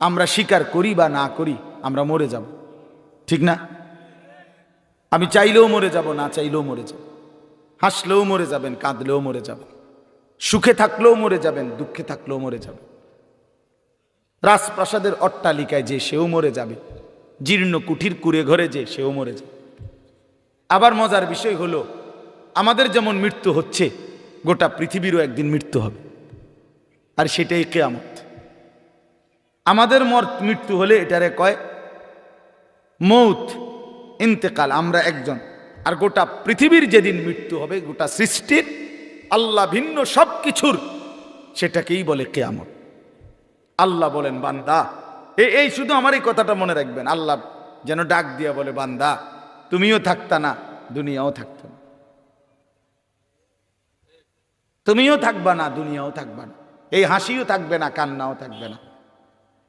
আমরা স্বীকার করি বা না করি আমরা মরে যাব, ঠিক না? আমি চাইলেও মরে যাব, না চাইলেও মরে যাব। হাসলেও মরে যাবেন, কাঁদলেও মরে যাবেন, সুখে থাকলেও মরে যাবেন, দুঃখে থাকলেও মরে যাবেন। রাজপ্রাসাদের অট্টালিকায় যে সেও মরে যাবে, জীর্ণ কুঠির কুড়ে ঘরে যে সেও মরে যাবে। আবার মজার বিষয় হলো, আমাদের যেমন মৃত্যু হচ্ছে, গোটা পৃথিবীরও একদিন মৃত্যু হবে, আর সেটাই কিয়ামত। আমাদের মৃত্যু হলে এটারে কয় মৌত, ইন্তেকাল, আমরা একজন। আর গোটা পৃথিবীর যেদিন মৃত্যু হবে, গোটা সৃষ্টির, আল্লাহ ভিন্ন সব কিছুর, সেটাকেই বলে কিয়ামত। আল্লাহ বলেন, বান্দা, এই শুধু আমার এই কথাটা মনে রাখবেন, আল্লাহ যেন ডাক দিয়া বলে, বান্দা তুমিও থাকতা না, দুনিয়াও থাকতো না, তুমিও থাকবা না, দুনিয়াও থাকবা না, এই হাসিও থাকবে না, কান্নাও থাকবে না,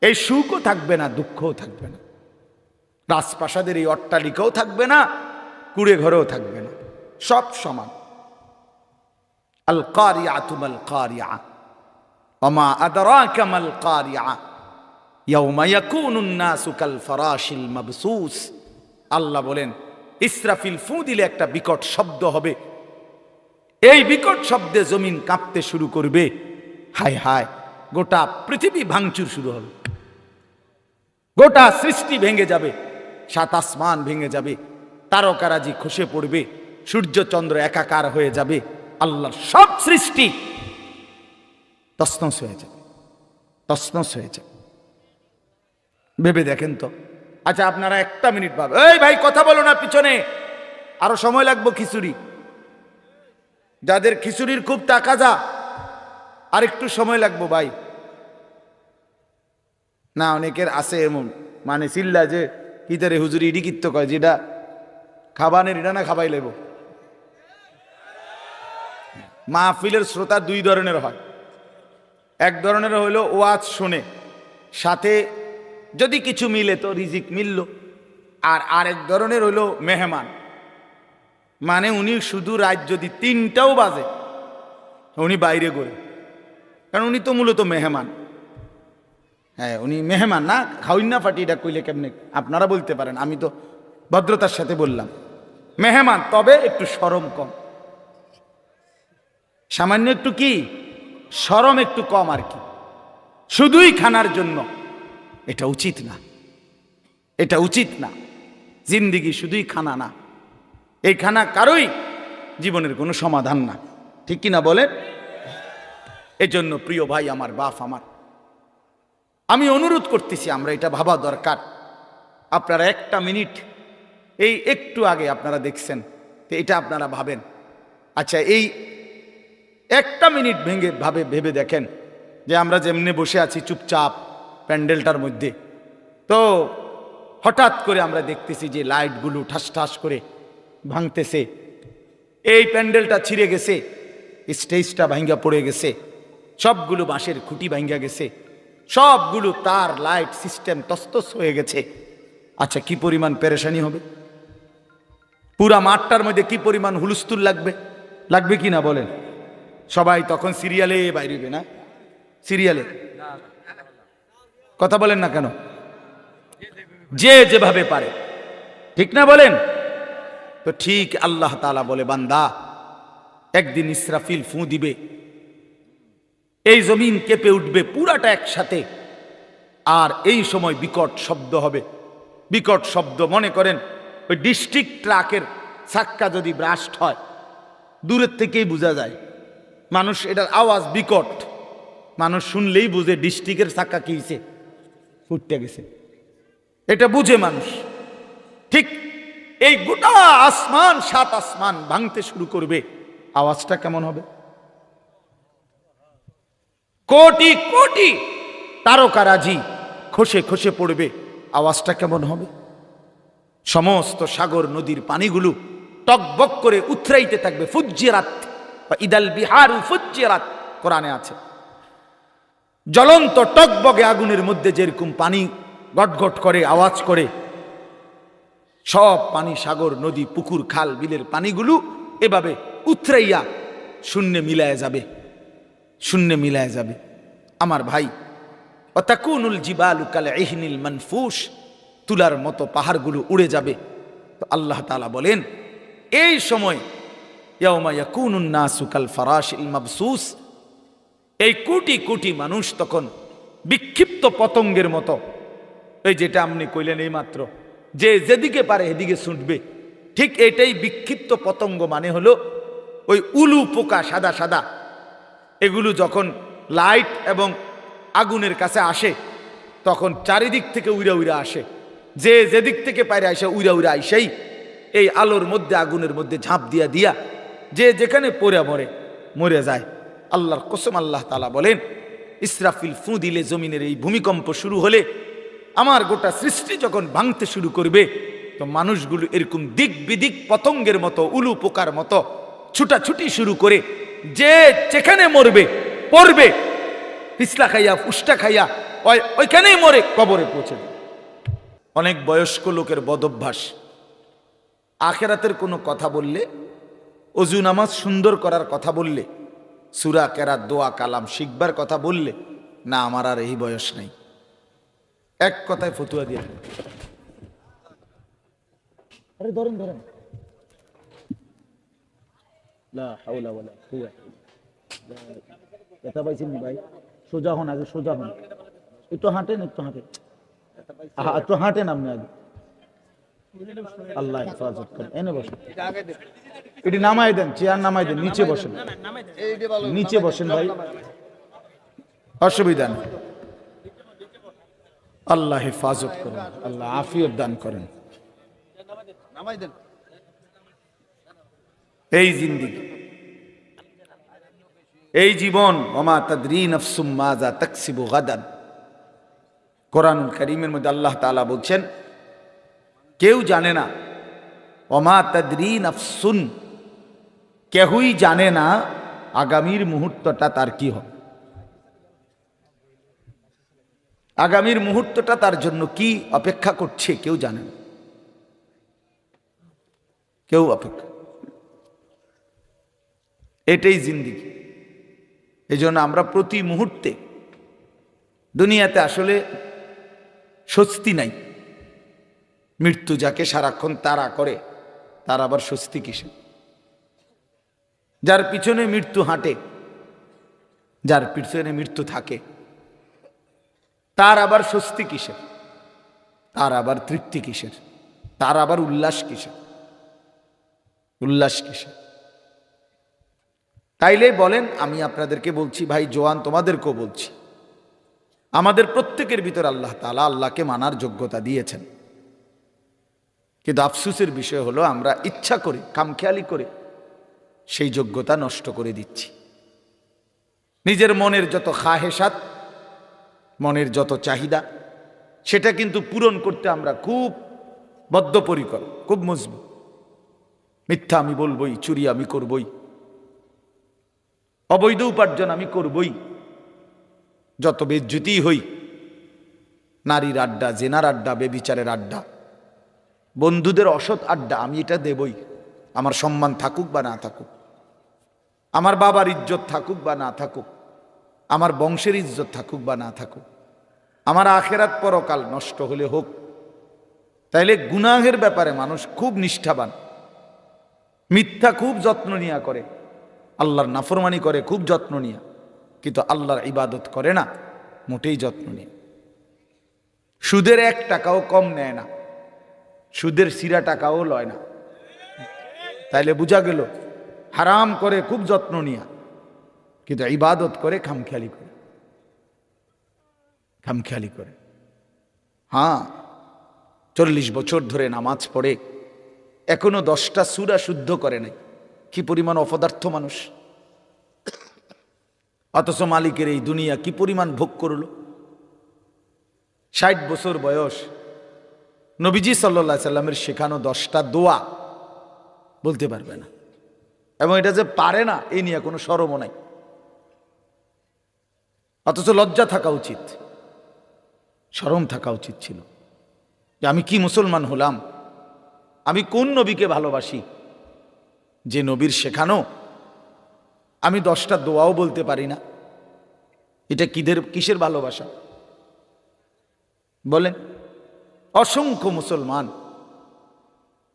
এই সুখও থাকবে না, দুঃখও থাকবে না, রাজপ্রাসাদের এই অট্টালিকাও থাকবে না, কুড়ে ঘরেও থাকবে না, সব সমান। আল কারিআতু মাল কারিআ ওমা আদরাকা মাল কারিআ ইয়াউমা ইয়াকুনুন নাসু কাল ফারাশিল মাবসুস। আল্লাহ বলেন, ইসরাফিল ফু দিলে একটা বিকট শব্দ হবে, এই বিকট শব্দে জমিন কাঁপতে শুরু করবে। হায় হায়, গোটা পৃথিবী ভাঙচুর শুরু হবে, গোটা সৃষ্টি ভেঙে যাবে, সাত আসমান ভেঙে যাবে, তারকারাজি খসে পড়বে, সূর্য চন্দ্র একাকার হয়ে যাবে, আল্লাহর সব সৃষ্টি তছনছ হয়ে যাবে, তছনছ হয়ে যাবে। ভেবে দেখেন তো। আচ্ছা, আপনারা একটা মিনিট ভাবে, এই ভাই কথা বলো না, পিছনে আরো সময় লাগবে খিচুড়ি, যাদের খিচুড়ির খুব তাকাজা, আর একটু সময় লাগবো ভাই। না, অনেকের আছে এমন, মানে চিল্লা যে কি তারে হুজুরি ইডি কিত্ত কয়, যেটা খাবানের এটা না খাবাই লেব। মাহফিলের শ্রোতা দুই ধরনের হয়, এক ধরনের হইল ওয়াজ শোনে, সাথে যদি কিছু মিলে তো রিজিক মিলল, আর আরেক ধরনের হইল মেহমান, মানে উনি শুধু রাত যদি 3টাও বাজে উনি বাইরে করে, কারণ উনি তো মূলত মেহমান। হ্যাঁ, উনি মেহমান না, খাওয়িন না ফাটি, এটা কইলে কেমনে আপনারা বলতে পারেন, আমি তো ভদ্রতার সাথে বললাম মেহমান, তবে একটু শরম কম, সামান্য একটু কি শরম একটু কম আর কি, শুধুই খানার জন্য এটা উচিত না, এটা উচিত না। জিন্দিগি শুধুই খানা না, এই খানা কারোই জীবনের কোনো সমাধান না, ঠিক কিনা বলেন? এজন্য প্রিয় ভাই আমার, বাপ আমার, আমি অনুরোধ করতেছি, আমরা এটা ভাবা দরকার। আপনারা একটা মিনিট, এই একটু আগে আপনারা দেখছেন, তো এটা আপনারা ভাবেন। আচ্ছা, এই একটা মিনিট ভেবে দেখেন যে আমরা যেমনি বসে আছি চুপচাপ প্যান্ডেলটার মধ্যে, তো হঠাৎ করে আমরা দেখতেছি যে লাইটগুলো ঠাস ঠাস করে ভাঙতেছে, এই প্যান্ডেলটা ছিঁড়ে গেছে, স্টেজটা ভাঙ্গা পড়ে গেছে, সবগুলো বাঁশের খুঁটি ভাঙ্গা গেছে, সবগুলো তার লাইট সিস্টেম তস্তস হয়ে গেছে। আচ্ছা, কি পরিমাণ পেরেশানি হবে, পুরা মাঠটার মধ্যে কি পরিমাণ হুলস্থুল লাগবে, লাগবে কি না বলেন? সবাই তখন সিরিয়ালে বাইরেবে না, সিরিয়ালে কথা বলেন না কেন, যে যেভাবে পারে, ঠিক না বলেন? তো ঠিক আল্লাহ তাআলা বলে, বান্দা একদিন ইসরাফিল ফু দিবে, এই জমিন কেঁপে উঠবে পুরাটা একসাথে, আর এই সময় বিকট শব্দ হবে, বিকট শব্দ। মনে করেন ওই ডিস্ট্রিক্ট ট্রাকের চাক্কা যদি ব্রাস্ট হয়, দূরের থেকেই বোঝা যায়, মানুষ এটার আওয়াজ বিকট, মানুষ শুনলেই বুঝে ডিস্ট্রিক্টের চাক্কা কি হয়েছে, ফুটতে গেছে, এটা বুঝে মানুষ। ঠিক এই গোটা আসমান, সাত আসমান ভাঙতে শুরু করবে, আওয়াজটা কেমন হবে? কোটি কোটি তারকারাজি খসে খসে পড়বে, আওয়াজটা কেমন হবে? সমস্ত সাগর নদীর পানিগুলো টকবক করে উথরাইতে থাকবে, ফুজ্জিরাত বা ইদাল বিহারু ফুজ্জিরাত কোরআনে আছে। জ্বলন্ত টকবগে আগুনের মধ্যে যেরকম পানি গটগট করে আওয়াজ করে, সব পানি, সাগর নদী পুকুর খাল বিলের পানিগুলো এভাবে উথরাইয়া শূন্যে মিলায় যাবে, শূন্যে মিলায় যাবে। আমার ভাই, ওয়াতাকুনুল জিবালু কালইহনিল মানফুস, তুলার মতো পাহাড়গুলো উড়ে যাবে। তো আল্লাহ তাআলা বলেন এই সময় ইয়াউমা ইয়াকুনুন নাসু কাল ফারাশিল মাবসুস, এই কোটি কোটি মানুষ তখন বিক্ষিপ্ত পতঙ্গের মতো, এই যেটা আপনি কইলেন এই মাত্র, যে যেদিকে পারে এদিকে ছুটবে, ঠিক এটাই বিক্ষিপ্ত পতঙ্গ মানে হলো ওই উলু পোকা সাদা সাদা, এগুলো যখন লাইট এবং আগুনের কাছে আসে তখন চারিদিক থেকে উইরা উইরা আসে, যে যেদিক থেকে পারে আসে উইরা উইরা আইসেই এই আলোর মধ্যে আগুনের মধ্যে ঝাঁপ দিয়া দিয়া যে যেখানে পড়ে মরে যায়। আল্লাহর কসম, আল্লাহ তাআলা বলেন ইসরাফিল ফু দিলে জমিনের এই ভূমিকম্প শুরু হলে, আমার গোটা সৃষ্টি যখন ভাঙতে শুরু করবে, তো মানুষগুলো এরকম দিক বিদিক পতঙ্গের মতো উলু পোকার মতো ছুটাছুটি শুরু করে, যে যেখানে মরবে পড়বে, পিছলা খাইয়া ফুসটা খাইয়া ওইখানেই মরে কবরে পৌঁছে দেবে। অনেক বয়স্ক লোকের বদভ্যাস, আখেরাতের কোনো কথা বললে, অজু নামাজ সুন্দর করার কথা বললে, সূরা কেরাত দোয়া কালাম শিখবার কথা বললে, না আমার আর এই বয়স নাই, এক কথায় ফতুয়া দিয়ে দেন। আরে ধরেন ধরেন, লা হাওলা ওয়ালা কুওয়াতা, ব্যথা পাইছেন ভাই? সোজা হন, আগে সোজা হন, একটু হাঁটেন, একটু হাঁটেন, একটু হাঁটেন আপনি আগে। আল্লাহ হেফাজত করেন। এনে বসেন, এটি নামাই দেন, চেয়ার নামাই দেন, নিচে বসেন, নিচে বসেন ভাই, অসুবিধা নেই। আল্লাহ হেফাজত করেন, আল্লাহ আফিয়ত দান করেন। এই জিন্দেগি, এই জীবন, ওমা তাদরি নাফসুম মাযা তাকসিবু গাদান, কোরআনুল কারীমের মধ্যে আল্লাহ তাআলা বলছেন কেউ জানে না, ওমা তাদরি নাফসুন, কেউই জানে না আগামীর মুহূর্তটা তার কি হবে, আগামীর মুহূর্তটা তার জন্য কি অপেক্ষা করছে কেউ জানে না, কেউ অপেক্ষা, এটাই জিন্দেগি। এই জন্য আমরা প্রতি মুহূর্তে, দুনিয়াতে আসলে স্বস্তি নাই, মৃত্যু যাকে সারাক্ষণ তাড়া করে তার আবার স্বস্তি কিসে? যার পিছনে মৃত্যু হাঁটে, যার পিছনে মৃত্যু থাকে, তার আবার স্বস্তি কিসের? তার আবার তৃপ্তি কিসের? তার আবার উল্লাস কিসের? উল্লাস কিসের? তাইলে বলেন, আমি আপনাদেরকে বলছি ভাই, জোয়ান তোমাদেরকেও বলছি, আমাদের প্রত্যেকের ভিতর আল্লাহ তাআলা আল্লাহকে মানার যোগ্যতা দিয়েছেন, কিন্তু আফসোসের বিষয় হলো আমরা ইচ্ছা করে, খামখেয়ালি করে সেই যোগ্যতা নষ্ট করে দিচ্ছি। নিজের মনের যত খাহেসাত, মনের যত চাহিদা, সেটা কিন্তু পূরণ করতে আমরা খুব বদ্ধপরিকর, খুব মজবুত। মিথ্যা আমি বলবই, চুরি আমি করবই, অবৈধ উপার্জন আমি করবই, যত বেজ্জতি হই, নারীর আড্ডা, জেনার আড্ডা, বেবিচারের আড্ডা, বন্ধুদের অসৎ আড্ডা, আমি এটা দেবই, আমার সম্মান থাকুক বা না থাকুক, আমার বাবার ইজ্জত থাকুক বা না থাকুক, আমার বংশের ইজ্জত থাকুক বা না থাকুক, আমার আখেরাত পরকাল নষ্ট হলে হোক। তাইলে গুনাহের ব্যাপারে মানুষ খুব নিষ্ঠাবান, মিথ্যা খুব যত্ন নিয়া করে, আল্লাহর নাফরমানি করে খুব যত্ন নিয়া, কিন্তু আল্লাহর ইবাদত করে না মোটেই যত্ন নিয়ে। সুদের 1 টাকাও কম নেয় না, সুদের সিরা টাকাও লয় না। তাইলে বোঝা গেল হারাম করে খুব যত্ন নিয়া, কিন্তু ইবাদত করে খামখেয়ালি করে, খামখেয়ালি করে। হ্যাঁ, 40 বছর ধরে নামাজ পড়ে এখনো 10টা সূরা শুদ্ধ করে নাই, কি পরিমাণ অপদার্থ মানুষ! অথচ মালিকের এই দুনিয়া কি পরিমাণ ভোগ করল। 60 বছর বয়স, নবীজি সাল্লাল্লাহু আলাইহি সাল্লামের শেখানো 10টা দোয়া বলতে পারবে না, এবং এটা যে পারে না এই নিয়ে কোনো শরমও নাই। অথচ লজ্জা থাকা উচিত, শরম থাকা উচিত ছিল যে আমি কি মুসলমান হলাম, আমি কোন নবীকে ভালোবাসি যে নবীর শেখানো আমি 10টা দোয়াও বলতে পারি না। এটা কিসের ভালোবাসা? বলেন? অসংখ্য মুসলমান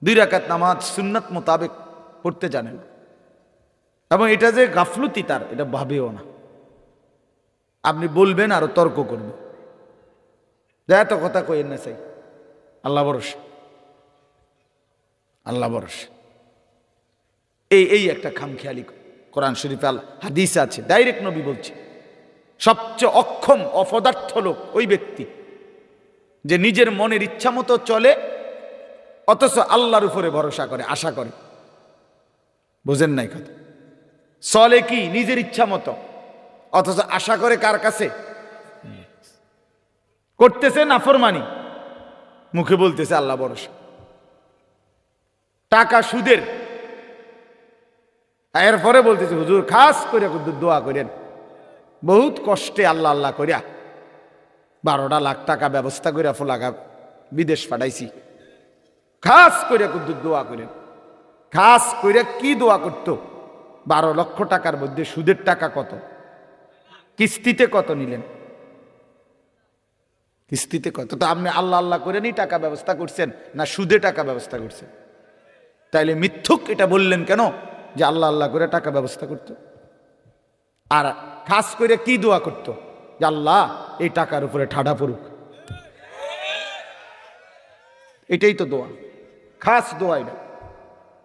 2 রাকাত নামাজ সুন্নাত মোতাবেক পড়তে জানেন, এবং এটা যে গাফলতি তার এটা ভাবেও না। আপনি বলবেন আরো তর্ক করবেন, এত কথা কইেন না চাই। আল্লাহ ভরসা, আল্লাহ ভরসা। এই একটা খামখেয়ালি কোরআন শরীফে হাদিস আছে, ডাইরেক্ট নবী বলছে সবচেয়ে অক্ষম অপদার্থ লোক ওই ব্যক্তি যে নিজের মনের ইচ্ছা মতো চলে অথচ আল্লাহর উপরে ভরসা করে, আশা করে। বুঝেন নাই কথা? চলে কি নিজের ইচ্ছা মতো, অথচ আশা করে কার কাছে? করতেছে নাফরমানি, মুখে বলতেছে আল্লাহ ভরসা। টাকা সুদের, এরপরে বলতেছে হুজুর খাস করে দোয়া করেন, বহুত কষ্টে আল্লাহ আল্লাহ করিয়া 12 লাখ টাকা ব্যবস্থা করিয়া ফোলাগা বিদেশ পাঠাইছি, খাস করে দোয়া করেন। খাস করে কি দোয়া করত? 12 লক্ষ টাকার মধ্যে সুদের টাকা কত, কিস্তিতে কত নিলেন, কিস্তিতে কত? তো আপনি আল্লাহ আল্লাহ করেনই টাকা ব্যবস্থা করছেন না সুদে টাকা ব্যবস্থা করছেন? তাইলে মিথ্যুক এটা বললেন কেন যে আল্লাহ আল্লাহ করে টাকা ব্যবস্থা করত? আর খাস করে কি দোয়া করত? যে আল্লাহ এই টাকার উপরে ঠাডা পড়ুক। এটাই তো দোয়া, খাস দোয়া এটা।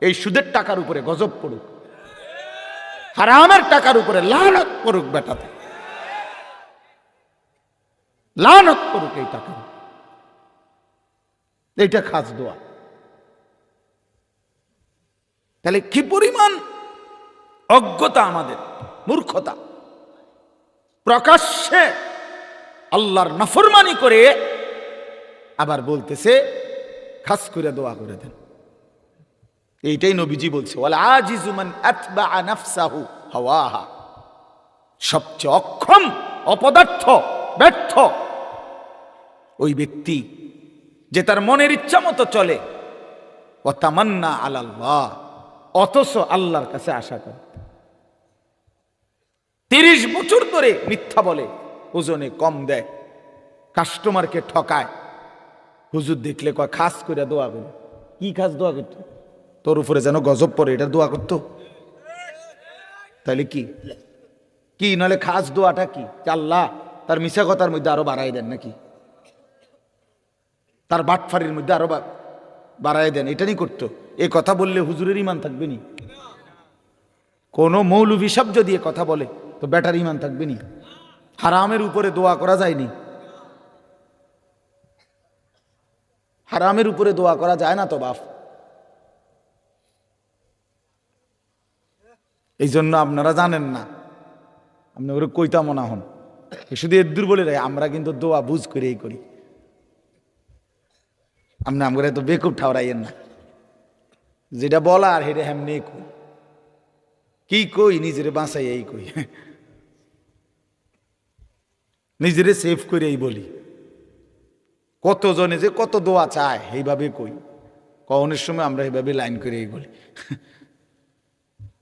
এই সুদের টাকার উপরে গজব পড়ুক, হারামের টাকার উপরে লানত পড়ুক, বেটাতে লানত পড়ুক এই টাকা। এইটা খাস দোয়া। তাহলে কি পরিমাণ অজ্ঞতা আমাদের, মূর্খতা! প্রকাশ্যে আল্লাহর নাফরমানি করে আবার বলতেছে খাস করে দোয়া করে দেন। এইটাই নবীজি বলছে, ওয়াল আজিজু মান আতবাআ নাফসাহু হাওয়াহা। সবচেয়ে অক্ষম, অপদার্থ, ব্যর্থ ওই ব্যক্তি যে তার মনের ইচ্ছা মতো চলে, ওয়া তামান্না আলাল্লাহ, অথচ আল্লাহর কাছে আশা করে। 30 বছর ধরে মিথ্যা বলে, ওজনে কম দেয়, কাস্টমারকে ঠকায়। হুজুর দেখলে কয় খাস করে দোয়া করে। কি খাস দোয়া করত? তোর উপরে যেন গজব পড়ে, এটা দোয়া করতো? তাহলে কি কি নাহলে খাস দোয়াটা কি? আল্লাহ তার মিশা কথার মধ্যে আরো বাড়াই দেন, নাকি তার বাটফারির মধ্যে আরো বাড়াই দেন, এটা নিয়ে করতো? এ কথা বললে হুজুরের ইমান থাকবে নি? কোন মৌলভী সাহেব যদি এ কথা বলে তো বেটার ইমান থাকবে নি? হারামের উপরে দোয়া করা যায়নি? হারামের উপরে দোয়া করা যায় না তো বাপ। এই জন্য আপনারা জানেন না, আপনি ওরা কইতা মনা হন, শুধু এদুর বলে রাখে আমরা কিন্তু দোয়া বুঝ করেই করি। আপনি আমরা তো বেকুব ঠাওরাইয়েন না, যেটা বলা আর হেরে হেমনে কই, কি কই নিজেরে বাঁচাই এই কই, নিজেরে সেভ করে এই বলি। কতজনে যে কত দোয়া চায় এইভাবে কই, কখনের সময় আমরা এইভাবে লাইন করে এই বলি,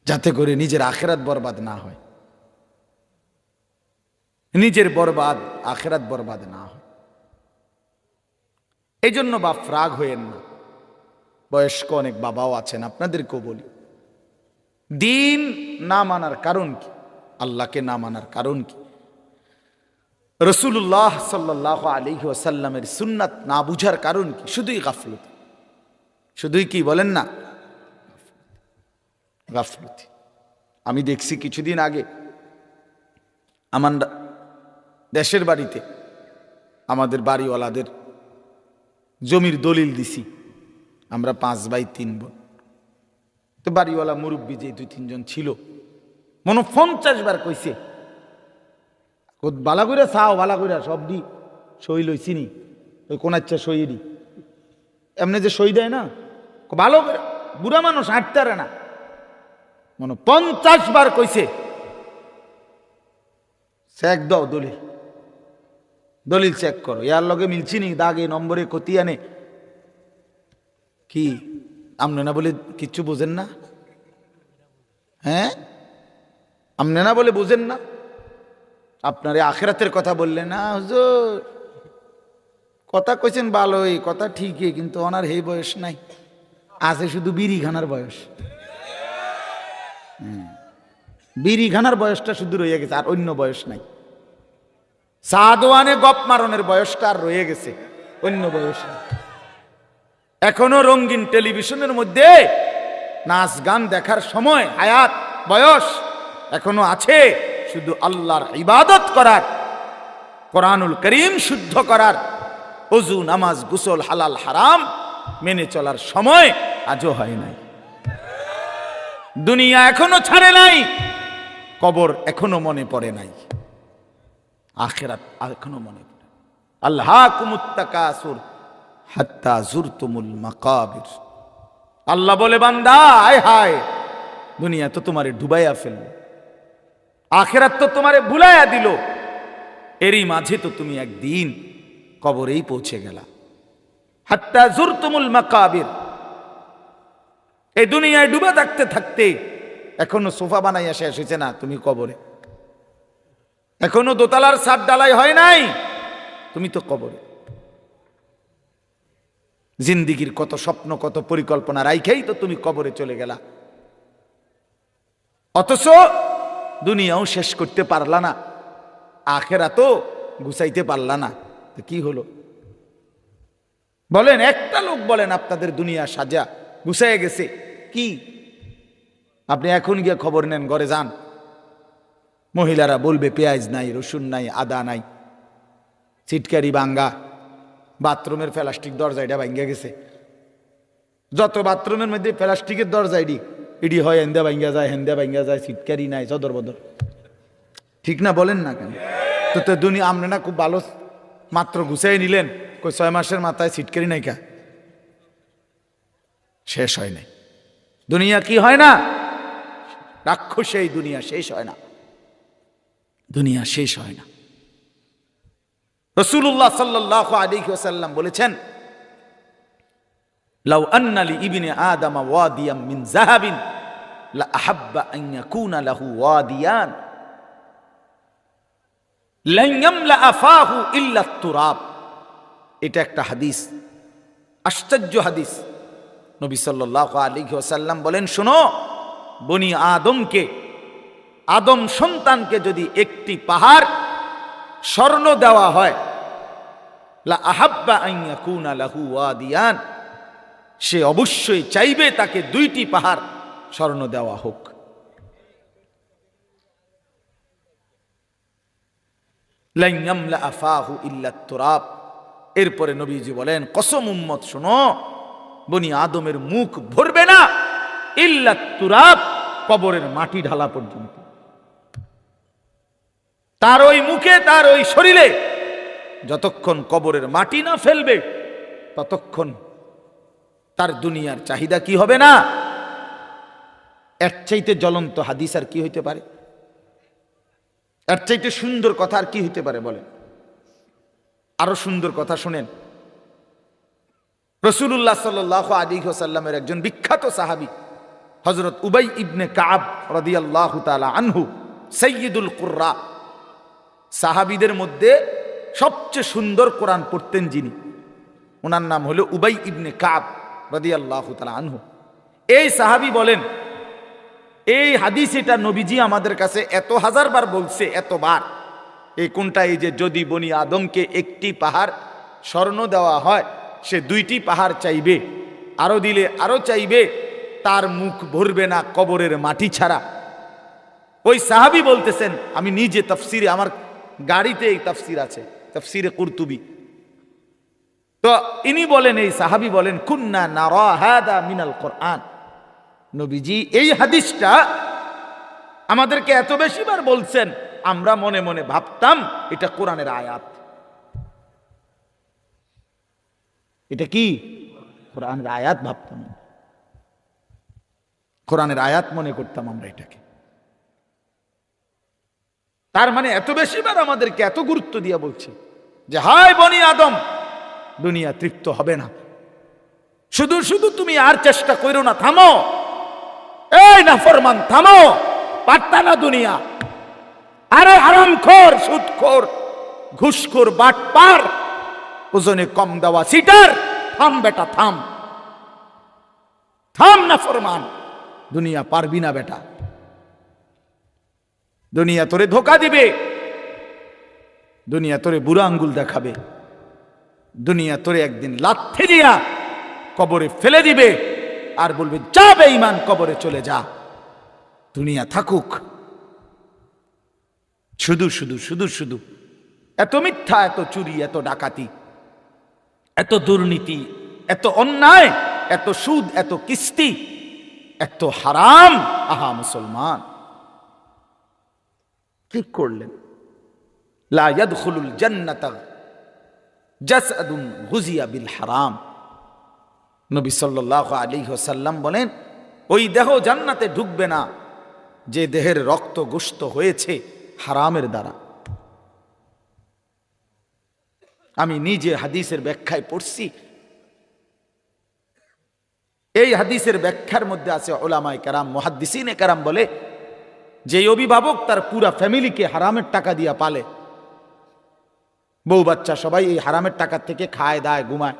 যাতে করে নিজের আখেরাত বরবাদ না হয়, নিজের বরবাদ আখেরাত বরবাদ না হয়। এই জন্য বাপ রাগ হয়েন না, বয়স্ক অনেক বাবাও আছেন, আপনাদেরকেও বলি, দিন না মানার কারণ কি? আল্লাহকে না মানার কারণ কি? রাসূলুল্লাহ সাল্লাল্লাহু আলাইহি ওয়াসাল্লামের সুন্নাত না বুঝার কারণ কি? শুধুই গাফলতি, শুধুই কি বলেন না, গাফলতি। আমি দেখছি কিছুদিন আগে আমার দেশের বাড়িতে আমাদের বাড়িওয়ালাদের জমির দলিল দিছি, আমরা 5 ভাই 3 বোন। তো বাড়িওয়ালা মুরব্বী যে 2-3 জন ছিল, মনে 50 বার কইছে বালা কইরা চাও, বালা কইরা সব দি সই লইছি নি, ওই কোন আচ্ছা সই দি এমনি যে সই দেয় না, ভালো করে, বুড়া মানুষ হাঁটতে পারে না, মনে 50 বার কইছে চেক দাও দলিল, দলিল চেক করো, ইয়ার লগে মিলছি নি, দাগে নম্বরে কতি আনে কি? আমনে না বলে কিচ্ছু বোঝেন না? হ্যাঁ, আমনে না বলে বুঝেন না? আপনার আখিরাতের কথা বললেন না হুজুর, কথা কইছেন ভালোই, কথা ঠিকই, কিন্তু ওনার এই বয়স নাই, আছে শুধু বিড়ি খানার বয়স। বিড়ি খানার বয়সটা শুধু রয়ে গেছে, আর অন্য বয়স নাই। সাদওয়ানে গপ মারনের বয়সটা আর রয়ে গেছে, অন্য বয়স নাই। এখনো রঙিন টেলিভিশনের মধ্যে নাচ গান দেখার সময়, হায়াত, বয়স এখনো আছে, শুধু আল্লাহর ইবাদত করার, কোরআনুল করিম শুদ্ধ করার, ওযু নামাজ গোসল হালাল হারাম মেনে চলার সময় আজও হয় নাই। দুনিয়া এখনো ছাড়ে নাই, কবর এখনো মনে পড়ে নাই, আখিরাত এখনো মনে পড়ে। আল্লাহকুমুত তাকাসুর হাত্তা যুরতুমুল মাকাবির। আল্লাহ বলে, বান্দা আয় হায়, দুনিয়া তো তোমারে ডুবাইয়া ফেলল, আখিরাত তো তোমারে ভুলাইয়া দিল, এরই মাঝে তো তুমি একদিন কবরেই পৌঁছে গেলা। হাত্তা যুরতুমুল মাকাবির। এই দুনিয়ায় ডুবে থাকতে থাকতে এখনো সোফা বানাইয়া শেষ হয়েছে না, তুমি কবরে। এখনো দোতলার ছাদ ডালাই হয় নাই, তুমি তো কবরে। জিন্দিগির কত স্বপ্ন, কত পরিকল্পনা রাইখেই তো তুমি কবরে চলে গেলা, অথচ দুনিয়াও শেষ করতে পারলা না, আখিরাতও গুছাইতে পারলা না। তো কি হলো বলেন? একটা লোক বলেন আপনাদের দুনিয়া সাজা গুছাইয়া গেছে কি? আপনি এখন গিয়ে খবর নেন, ঘরে যান, মহিলারা বলবে পেঁয়াজ নাই, রসুন নাই, আদা নাই, ছিটকারি ভাঙ্গা, বাথরুমের প্লাস্টিক দরজাটা ভাঙ্গা গেছে। যত বাথরুমের মধ্যে প্লাস্টিকের দরজা ইডি হয়, হেন্দা ভাঙ্গা যায়, হেন্দা ভাঙ্গা যায়, ছিটকারি নাই, চদর বদর, ঠিক না? বলেন না কেন? তো দুনিয়া আপনি না খুব ভালো মাত্র গুছাই নিলেন, কই 6 মাসের মাথায় ছিটকারি নাই কা? শেষ হয় নাই দুনিয়া। কি হয় না? রাক্ষসে এই দুনিয়া শেষ হয় না, দুনিয়া শেষ হয় না। রাসূলুল্লাহ সাল্লাল্লাহু আলাইহি ওয়াসাল্লাম বলেছেন, লাউ আন্না লি ইবনে আদম ওয়াদিয়াম মিন যাহাবিন লা আহাব্বা আন ইয়াকুনা লাহু ওয়াদিয়ান লান ইয়ামলা আফাহু ইল্লা তুরাব। এটা একটা হাদিস, আশ্চর্য হাদিস। নবী সাল্লাল্লাহু আলাইহি ওয়াসাল্লাম বলেন, শোনো, বনি আদমকে, আদম সন্তানকে যদি একটি পাহাড় স্বর্ণ দেওয়া হয়, লা আহাব্বা আন ইয়াকুনা লাহু ওয়াদিয়ান, সে অবশ্যই চাইবে তাকে 2টি পাহাড় স্বর্ণ দেওয়া হোক। লান ইয়ামলা আফাহু ইল্লা তুরাব। এরপরে নবীজি বলেন, কসম উম্মত শোনো, বনি আদমের মুখ ভরবে না ইল্লা তুরাব, কবরের মাটি ঢালা পর্যন্ত। তার ওই মুখে, তার ওই শরীরে যতক্ষণ কবরের মাটি না ফেলবে, ততক্ষণ তার দুনিয়ার চাহিদা কি হবে না? এর চাইতে জ্বলন্ত হাদিস আর কি হইতে পারে? এর চাইতে সুন্দর কথা আর কি হইতে পারে বলেন? আরো সুন্দর কথা শুনেন। রাসূলুল্লাহ সাল্লাল্লাহু আলাইহি ওয়াসাল্লামের একজন বিখ্যাত সাহাবী হযরত উবাই ইবনে কাব রাদিয়াল্লাহু তাআলা আনহু, সাইয়্যিদুল কুররা, সাহাবীদের মধ্যে সবচেয়ে সুন্দর কোরআন পড়তেন যিনি, ওনার নাম হলো উবাই ইবনে কাব রাদিয়াল্লাহু তাআলা আনহু। এই সাহাবী বলেন, এই হাদিস এটা নবীজি আমাদের কাছে এত হাজারবার বলছে, এতবার। এই কোনটা? এই যে যদি বনি আদমকে একটি পাহাড় স্বর্ণ দেওয়া হয়, সে 2টি পাহাড় চাইবে, আরো দিলে আরো চাইবে, তার মুখ ভরবে না কবরের মাটি ছাড়া। ওই সাহাবী বলতেছেন, আমি নিজে তাফসিরে, আমার গাড়িতে এই তাফসির আছে, তাফসিরে কুরতুবী। তো ইনি বলেন, এই সাহাবী বলেন, কুন্না নারা হাদা মিনাল কোরআন। নবীজি এই হাদিসটা আমাদেরকে এত বেশিবার বলছেন, আমরা মনে মনে ভাবতাম এটা কোরআনের আয়াত। এটা কি? কোরআনের আয়াত ভাবতাম, কোরআনের আয়াত মনে করতাম আমরা এটাকে। তার মানে এত বেশিবার আমাদেরকে এত গুরুত্ব দিয়ে বলছে যে হায় বনি আদম, দুনিয়া তৃপ্ত হবে না, শুধু শুধু তুমি আর চেষ্টা করো না, থামো, এই নাফরমান থামো, পারতা না দুনিয়া। আরে হারামখোর, সুদখোর, ঘুষখোর, বাটপার, ওজনে কম দেওয়া সিটার, থাম বেটা থাম, থাম না ফরমান। দুনিয়া পারবি না বেটা, দুনিয়া তোরে ধোকা দিবে, দুনিয়া তোরে বুড়া আঙ্গুল দেখাবে, দুনিয়া তোরে একদিন লাথি দিয়া কবরে ফেলে দিবে আর বলবে যা বেঈমান কবরে চলে যা। দুনিয়া থাকুক। শুধু শুধু শুধু শুধু এত মিথ্যা, এত চুরি, এত ডাকাতি, এত দুর্নীতি, এত অন্যায়, এত সুদ, এত কিস্তি, এত হারাম। আহা মুসলমান, ঠিক করলেন। লা ইয়াদখুলুল জান্নাতা জাসআদুন গুযিয়া বিল হারাম। নবী সাল্লাল্লাহু আলাইহি ওয়াসাল্লাম বলেন, ওই দেহ জান্নাতে ঢুকবে না যে দেহের রক্ত গোশত হয়েছে হারামের দ্বারা। আমি নিজে হাদিসের ব্যাখ্যায় পড়ছি। এই হাদিসের ব্যাখ্যার মধ্যে আছে উলামায়ে কেরাম, মুহাদ্দিসিনে কেরাম বলে, যে অভিভাবক তার পুরা ফ্যামিলিকে হারামের টাকা দিয়া পালে, বউ বাচ্চা সবাই এই হারামের টাকা থেকে খায় দায় ঘুমায়,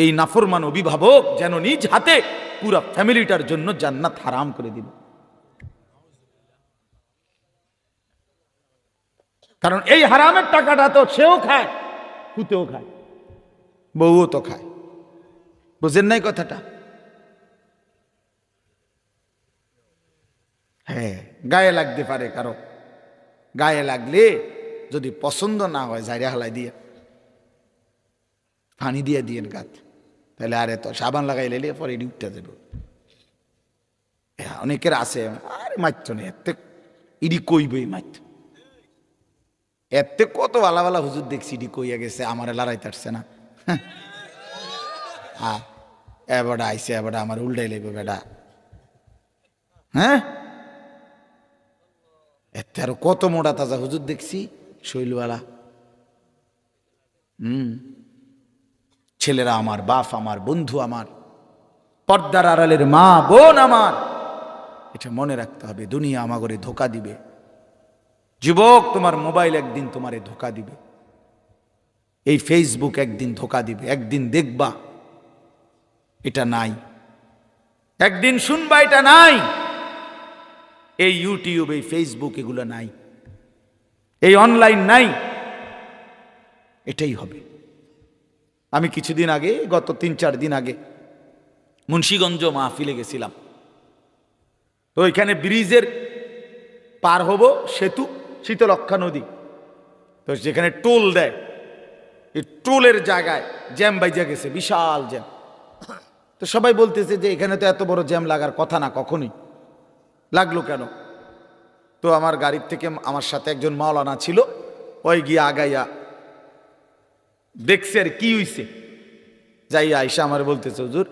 এই নাফরমান অভিভাবক যেন নিজ হাতে পুরা ফ্যামিলিটার জন্য জান্নাত হারাম করে দিবে। কারণ এই হারামের টাকাটা তো সেও খায়, পুতেও খায়, বউও তো খায়। বুঝেন নাই কথাটা? হ্যাঁ, গায়ে লাগতে পারে কারো, গায়ে লাগলে যদি পছন্দ না হয় জাইরা হালাই দিয়ে পানি দিয়ে দিয়েন গাত, তাহলে আরে তো সাবান লাগাই লেলে পরে এটি উঠতে দেব। অনেকের আছে, আরে মারতো না এতে, ইডি কইবে মারত, এতে কত ভালা ভালা হুজুর দেখছি ইডি কইয়া গেছে, আমার লড়াইতে আসছে না। হ্যাঁ, এবারটা আইসে, এবারটা আমার উল্টাই লেবে বেটা। হ্যাঁ, এতে আরো কত মোটা তাজা হুজুর দেখছি শৈলওয়ালা। ছেলেরা আমার, বাপ আমার, বন্ধু আমার, পর্দার আড়ালের মা বোন আমার, এটা মনে রাখতে হবে, দুনিয়া আমাগরে ধোকা দিবে। যুবক, তোমার মোবাইল একদিন তোমারে ধোকা দিবে, এই ফেসবুক একদিন ধোকা দিবে। একদিন দেখবা এটা নাই, একদিন শুনবা এটা নাই, এই ইউটিউব, এই ফেসবুক এগুলো নাই, এই অনলাইন নাই, এটাই হবে। আমি কিছুদিন আগে, গত 3-4 দিন আগে মুন্সিগঞ্জ মাহফিলে গেছিলাম। তো ওইখানে ব্রিজের পার হব, সেতু শীতলক্ষা নদী, তো যেখানে টোল দেয়, এই টোলের জায়গায় জ্যাম বাইজা গেছে, বিশাল জ্যাম। তো সবাই বলতেছে যে এখানে তো এত বড় জ্যাম লাগার কথা না, কখনোই লাগলো কেন? তো আমার গাড়ির থেকে আমার সাথে একজন মাওলানা ছিল, ওই গিয়া আগাইয়া দেখছে আর কি হইছে, যাই আইসা আমার বলতেছে, হুজুর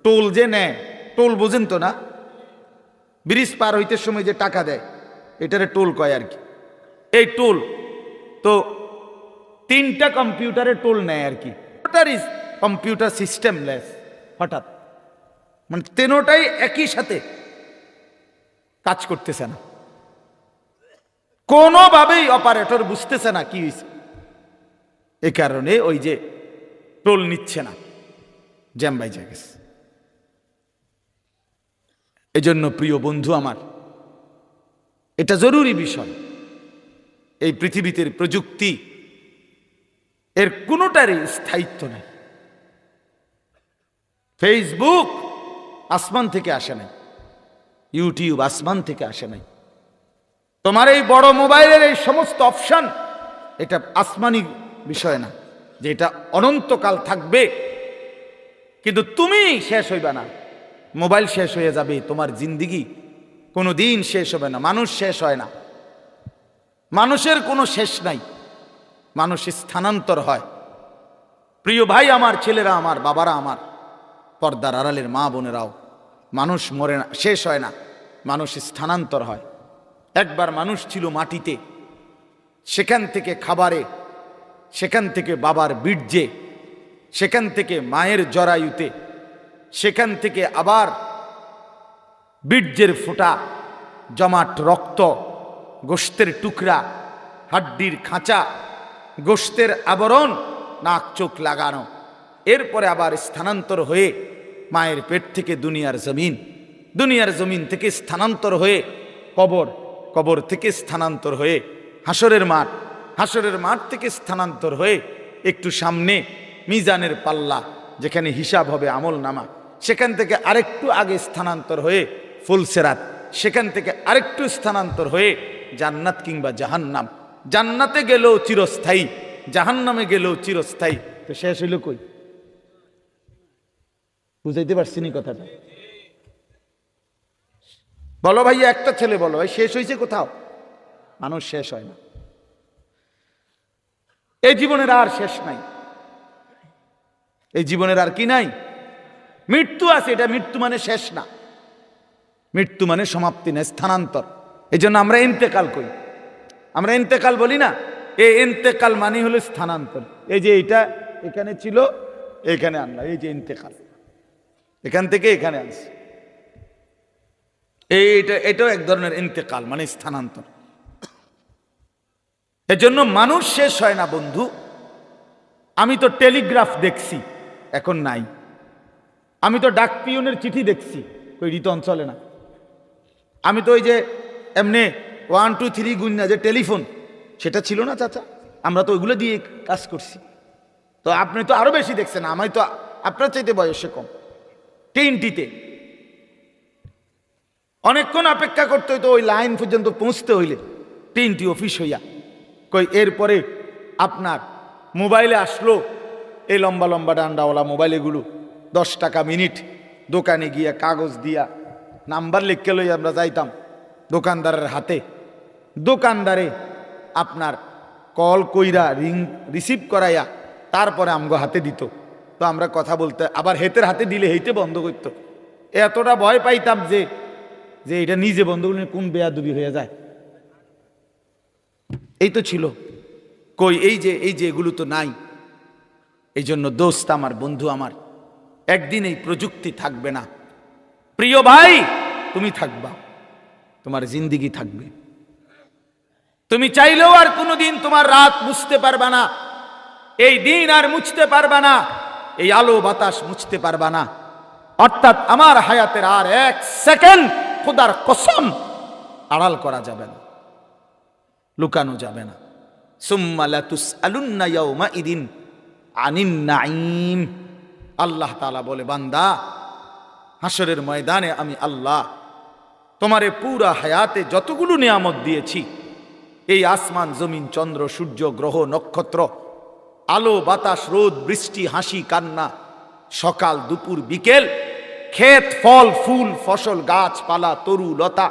টোল যে নেয়, টোল বোঝেন তো না, ব্রিজ পার হইতে সময় যে টাকা দেয়, এটারে টোল কয় আর কি। এই টোল তো 3টা কম্পিউটারে টোল নেয় আর কি, কম্পিউটার সিস্টেমলেস। হঠাৎ মানে 3টাই একই সাথে কাজ করতেছে না, কোনোভাবেই অপারেটর বুঝতেছে না কি হয়েছে। এ কারণে ওই যে টোল নিচ্ছে না, জ্যাম বাইজা গেছে। এজন্য প্রিয় বন্ধু আমার, এটা জরুরি বিষয়। এই পৃথিবীতে প্রযুক্তি এর কোনোটারই স্থায়িত্ব নেই। ফেসবুক আসমান থেকে আসে নাই, ইউটিউব আসমান থেকে আসে নাই, তোমার এই বড় মোবাইলের এই সমস্ত অপশন, এটা আসমানি বিষয় না যে এটা অনন্তকাল থাকবে। কিন্তু তুমি শেষ হইবা না, মোবাইল শেষ হয়ে যাবে, তোমার জিন্দিগি কোনো দিন শেষ হবে না। মানুষ শেষ হয় না, মানুষের কোনো শেষ নাই, মানুষ স্থানান্তর হয়। প্রিয় ভাই আমার, ছেলেরা আমার, বাবারা আমার, পর্দার আড়ালের মা বোনেরাও, মানুষ মরে না, শেষ হয় না, মানুষ স্থানান্তর হয়। একবার মানুষ ছিল মাটিতে, সেখান থেকে খাবারে, সেখান থেকে বাবার বীর্যে, সেখান থেকে মায়ের জরায়ুতে, সেখান থেকে আবার বীর্যের ফোঁটা, জমাট রক্ত, গোশতের টুকরা, হাড্ডির খাঁচা, গোশতের আবরণ, নাক চোখ লাগানো, এরপরে আবার স্থানান্তর হয়ে মায়ের পেট থেকে দুনিয়ার জমিন, দুনিয়ার জমিন থেকে স্থানান্তর হয়ে কবর, কবর থেকে স্থানান্তর হয়ে হাসরের মাঠ, হাসরের মাঠ থেকে স্থানান্তর হয়ে একটু সামনে মিজানের পাল্লা, যেখানে হিসাব হবে আমল নামা, সেখান থেকে আরেকটু আগে স্থানান্তর হয়ে ফুলসেরাত, সেখান থেকে আরেকটু স্থানান্তর হয়ে জান্নাত কিংবা জাহান্নাম। জান্নাতে গেলেও চিরস্থায়ী, জাহান্নামে গেলেও চিরস্থায়ী। তো শেষ হইল কই? বুঝাইতে পারছি নি কথাটা? বলো ভাইয়া, একটা ছেলে বলো ভাই, শেষ হয়েছে কোথাও? মানুষ শেষ হয় না, এই জীবনের আর শেষ নাই, এই জীবনের আর কি নাই? মৃত্যু আছে, এটা মৃত্যু মানে শেষ না, মৃত্যু মানে সমাপ্তি না, স্থানান্তর। এই জন্য আমরা ইন্তেকাল করি, আমরা ইন্তেকাল বলি না, এই ইন্তেকাল মানে হলো স্থানান্তর। এই যে এটা এখানে ছিল, এখানে আনলাম, এই যে ইন্তেকাল, এখান থেকে এখানে আনছি, এটাও এক ধরনের ইন্তেকাল মানে স্থানান্তর। এজন্য মানুষ শেষ হয় না বন্ধু। আমি তো টেলিগ্রাফ দেখছি, এখন নাই। আমি তো ডাক পিয়নের চিঠি দেখছি, কই রিতন চলে না। আমি তো ওই যে এমনি 1 2 3 গুণনা যে টেলিফোন, সেটা ছিল না চাচা, আমরা তো ওইগুলো দিয়ে কাজ করছি। তো আপনি তো আরো বেশি দেখছেন, আমি তো আপনার চাইতে বয়সে কম। তিনটিতে অনেকক্ষণ অপেক্ষা করতে হইতো ওই লাইন পর্যন্ত পৌঁছতে হইলে, তিনটি অফিস হইয়া। কই এরপরে আপনার মোবাইলে আসলো, এই লম্বা লম্বা ডান্ডাওয়ালা মোবাইল, এগুলো 10 টাকা মিনিট। দোকানে গিয়া কাগজ দিয়া নাম্বার লিখে লই আমরা যাইতাম দোকানদারের হাতে, দোকানদারে আপনার কল কইরা রিং রিসিভ করাইয়া তারপরে আমগো হাতে দিত। তো আমরা কথা বলতে, আবার হেতের হাতে দিলে হেইতে বন্ধ করতো। এতটা ভয় পাইতাম যে যে এটা নিজে বন্ধ করলে কোন বেয়াদবি হয়ে যায়। এই তো ছিল, কই এই যে এগুলো তো নাই। এই জন্য দোস্ত আমার, বন্ধু আমার, একদিন এই প্রযুক্তি থাকবে না। প্রিয় ভাই, তুমি থাকবা, তোমার জিন্দিগি থাকবে। তুমি চাইলেও আর কোনোদিন তোমার রাত মুছতে পারবা না, এই দিন আর মুছতে পারবা না, এই আলো বাতাস মুছতে পারবা না। অর্থাৎ আমার হায়াতের আর 1 সেকেন্ড খোদার কসম আড়াল করা যাবে না, লুকানো যাবে না। সুম্মা লাতুসআলুন্না ইয়াউমাইদিন আনিন নাঈম। আল্লাহ তাআলা বলে, বান্দা, হাসরের ময়দানে আমি আল্লাহ তোমারে পুরা হায়াতে যতগুলো নিয়ামত দিয়েছি, এই আসমান জমিন চন্দ্র সূর্য গ্রহ নক্ষত্র, আলো বাতাস রোদ বৃষ্টি হাসি কান্না, সকাল দুপুর বিকেল, ক্ষেত ফল ফুল ফসল গাছপালা তরু লতা,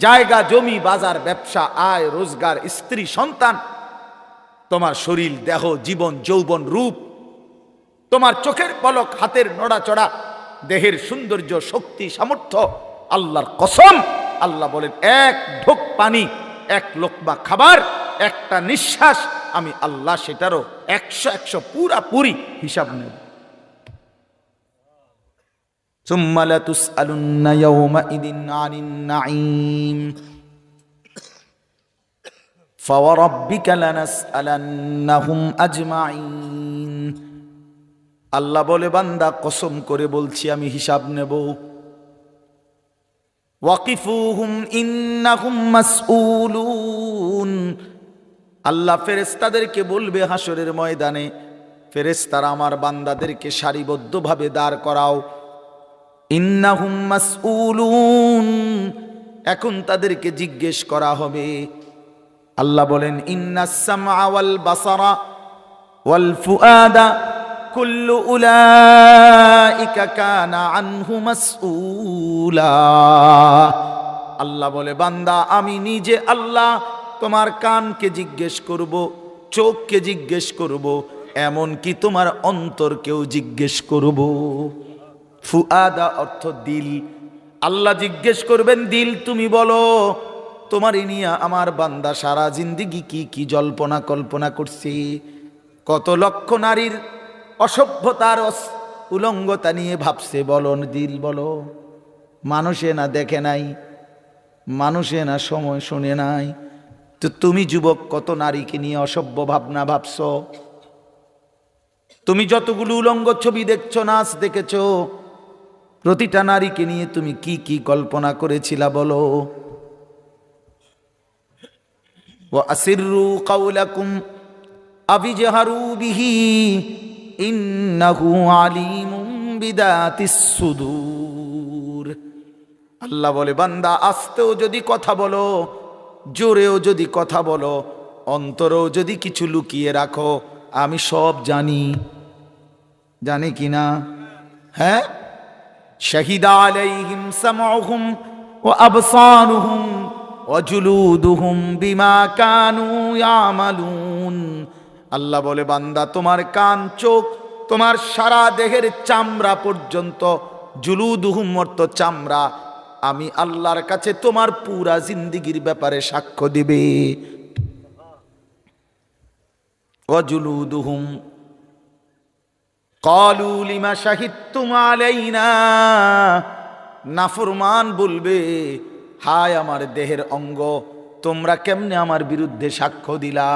জায়গা জমি বাজার ব্যবসা আয় রোজগার স্ত্রী সন্তান, তোমার শরীর দেহ জীবন যৌবন রূপ, তোমার চোখের পলক হাতের নড়াচড়া, দেহের সৌন্দর্য শক্তি সামর্থ্য, আল্লাহর কসম আল্লাহ বলেন, 1 ঢোক পানি, 1 লোকমা খাবার, একটা নিঃশ্বাস, আমি আল্লাহ সেটারও 100 পুরাপুরি হিসাব নেব। সুম্মা লাতুসআলুন্না ইয়াউমাইদিন আনিন নাঈম ফাওয়ারাব্বিকা লানাসআলান্নাহুম আজমাইন। আল্লাহ বলে, বান্দা কসম করে বলছি আমি হিসাব নেব। ওয়াকিফুহুম ইন্নাহুম মাসউলুন। আল্লাহ ফেরেশতাদেরকে বলবে হাসরের ময়দানে, ফেরেশতারা আমার বান্দাদেরকে সারিবদ্ধভাবে দাঁড় করাও। ইন্নাহুম মাসউলুন, এখন তাদেরকে জিজ্ঞেস করা হবে। আল্লাহ বলেন, ইন্নাস সামআ ওয়াল বাসারা ওয়াল ফুআদা কুল্লু উলাইকা কানা আনহু মাসউলা। আল্লাহ বলে, বান্দা আমি নিজে আল্লাহ তোমার কানকে জিজ্ঞেস করব, চোখকে জিজ্ঞেস করব, এমন কি তোমার অন্তরকেও জিজ্ঞেস করব। ফুআদা অর্থ দিল। আল্লাহ জিজ্ঞেস করবেন, দিল তুমি বলো, তোমারই নিয়ে আমার বান্দা সারা জিন্দিগি কি কি জল্পনা কল্পনা করছে, কত লক্ষ নারীর অসভ্যতার উলঙ্গতা নিয়ে ভাবছে, বলো দিল বলো। মানুষে না দেখে নাই, মানুষে না সময় শুনে নাই, তো তুমি যুবক কত নারীকে নিয়ে অসভ্য ভাবনা ভাবছো? তুমি যতগুলো উলঙ্গ ছবি দেখছো, নাচ দেখেছো, প্রতিটা নারীকে নিয়ে তুমি কি কি কল্পনা করেছিলা বলো? ওয়া আসিররু কাওলাকুম আবিজহারু বিহি ইন্নাহু আলিমুম বিদাতিস সুদূর। আল্লাহ বলে, বান্দা আস্তেও যদি কথা বলো, জোরেও যদি কথা বলো, অন্তরেও যদি কিছু লুকিয়ে রাখো, আমি সব জানি। জানি কিনা? হ্যাঁ। শাহিদা আলাইহিম সামউহুম ওয়া আবসারুহুম ওয়া জুলুদুহুম বিমা কানু ইয়ামালুন। আল্লাহ বলে, বান্দা তোমার কান, চোখ, তোমার সারা দেহের চামড়া পর্যন্ত, জুলুদুহুম অর্থ চামড়া, আমি আল্লাহর কাছে তোমার পুরা জিন্দেগীর ব্যাপারে সাক্ষ্য দিবে। ওয়া জুলুদুহুম ক্বালু লিমা শাহিদতুম আলাইনা। নাফরমান বলবে, হায় আমার দেহের অঙ্গ, তোমরা কেমনে আমার বিরুদ্ধে সাক্ষ্য দিলা?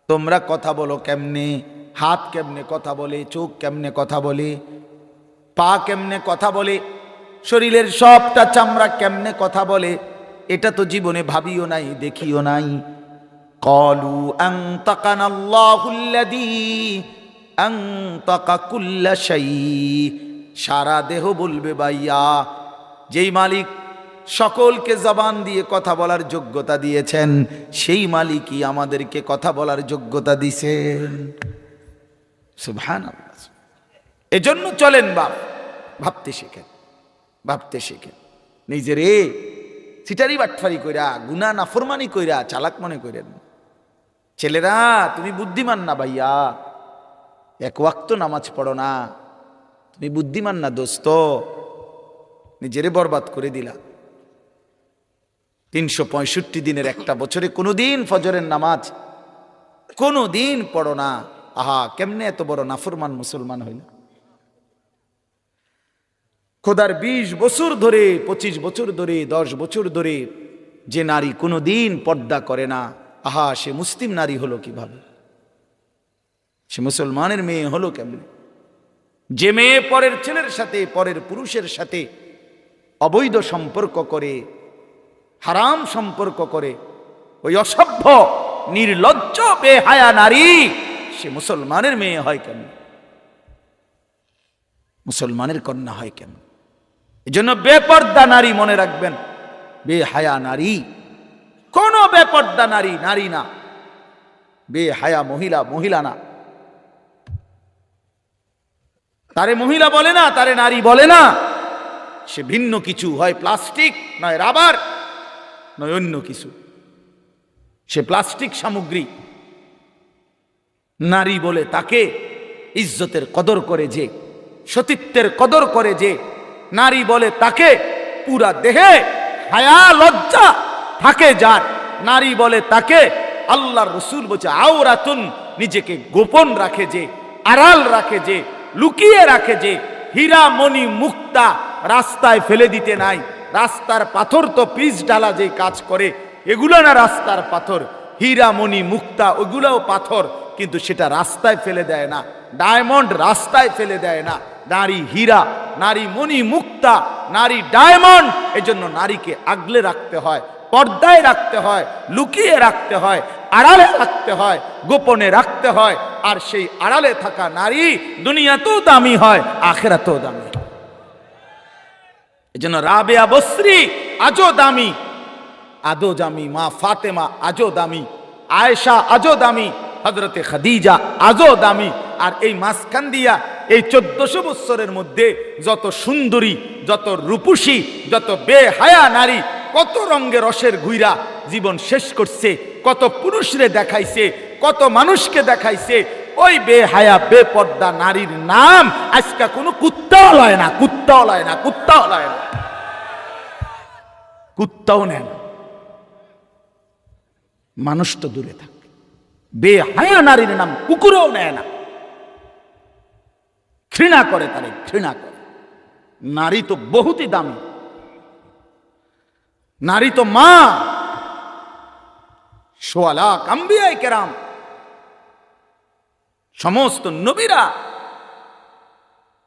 তোমরা কথা বলো কেমনে? হাত কেমনে কথা বলে? চোখ কেমনে কথা বলে? পা কেমনে কথা বলে? শরীরের সবটা চামড়া কেমনে কথা বলে? এটা তো জীবনে ভাবিও নাই, দেখিও নাই। ক্বালু আনতাকানাল্লাহুল্লাযী আনতাকা কুল্লা শাই। সারা দেহ বলবে, ভাইয়া, যেই মালিক সকলকে জবান দিয়ে কথা বলার যোগ্যতা দিয়েছেন, সেই মালিকই আমাদেরকে কথা বলার যোগ্যতা দিয়েছেন। সুবহানাল্লাহ। এজন্য চলেন বাপ, ভাবতে শেখেন, ভাবতে শেখেন। নিজের সিটারি বাটফারি কইরা, গুনাহ নাফরমানি কইরা চালাক মনে করেন। ছেলেরা, তুমি বুদ্ধিমান না ভাইয়া, এক ওয়াক্ত নামাজ পড়ো না, তুমি বুদ্ধিমান না দোস্ত, নিজেরে বরবাদ করে দিলা। 365 দিনের একটা বছরে কোনোদিন ফজরের নামাজ কোনোদিন পড়ো না। আহা, কেমনে এত বড় নাফরমান মুসলমান হইল? খোদার 20 বছর ধরে, 25 বছর ধরে, 10 বছর ধরে যে নারী কোনোদিন পর্দা করে না, আহা, সে মুসলিম নারী হলো কিভাবে? সে মুসলমানের মেয়ে হলো কেমনে? যে মেয়ে পরের ছেলের সাথে, পরের পুরুষের সাথে অবৈধ সম্পর্ক করে, হারাম সম্পর্ক করে, ওই অসভ্য নির্লজ্জ বেহায়া নারী সে মুসলমানের মেয়ে হয় কেন? মুসলমানের কন্যা হয় কেন? এজন্য বেপর্দা নারী মনে রাখবেন, বেহায়া নারী কোন বেপর্দা নারী নারী না, বেহায়া মহিলা মহিলা না। তারে মহিলা বলে না, তারে নারী বলে না, সে ভিন্ন কিছু, হয় প্লাস্টিক, নয় রাবার, নয় অন্য কিছু। সে প্লাস্টিক সামগ্রী। নারী বলে তাকে ইজ্জতের কদর করে যে, সতীত্বের কদর করে যে, নারী বলে তাকে পুরা দেহে হায়া লজ্জা থাকে যার, নারী বলে তাকে আল্লাহর রাসূল বলছে আওরাতুন, নিজেকে গোপন রাখে যে, আড়াল রাখে যে, লুকিয়ে রাখে যে, হীরা মণি মুক্তা রাস্তায় ফেলে দিতে নাই। রাস্তার পাথর তো পিচ ডালা যে কাজ করে, এগুলো না রাস্তার পাথর। হীরা মণি মুক্তা ওগুলোও পাথর, কিন্তু সেটা রাস্তায় ফেলে দেয় না। ডায়মন্ড রাস্তায় ফেলে দেয় না। নারী হীরা, নারী মণি মুক্তা, নারী ডায়মন্ড। এজন্য নারীকে আগলে রাখতে হয়, পর্দায় রাখতে হয়, লুকিয়ে রাখতে হয়, আড়ালে রাখতে হয়, গোপনে রাখতে হয়। আর সেই আড়ালে থাকা নারী দুনিয়াতেও দামি হয়, আখিরাতেও দামি। এজন্য রাবেয়া বসরি আজও দামি, আদো দামি, মা ফাতেমা আজও দামি, আয়েশা আজও দামি, হযরতে খাদিজা আজও দামি। আর এই মাঝখান দিয়া এই 1400 বছরের মধ্যে যত সুন্দরী, যত রূপসী, যত বেহায়া নারী কত রঙের রসের ঘুইরা জীবন শেষ করছে, কত পুরুষরে দেখাইছে, কত মানুষকে দেখাইছে। ওই বেহায়া বেপর্দা নারীর নাম আজকে কোনো কুত্তাও লয় না, কুত্তাও লয় না, কুত্তাও লয় না, কুত্তাও নেন। মানুষ তো দূরে থাকে, বেহায়া নারীর নাম কুকুরও নেয় না, ঘৃণা করে, তারে ঘৃণা করে। নারী তো বহুতই দামি, নারী তো মা, সোয়া লাখ আম্বিয়ায়ে কেরাম, সমস্ত নবীরা,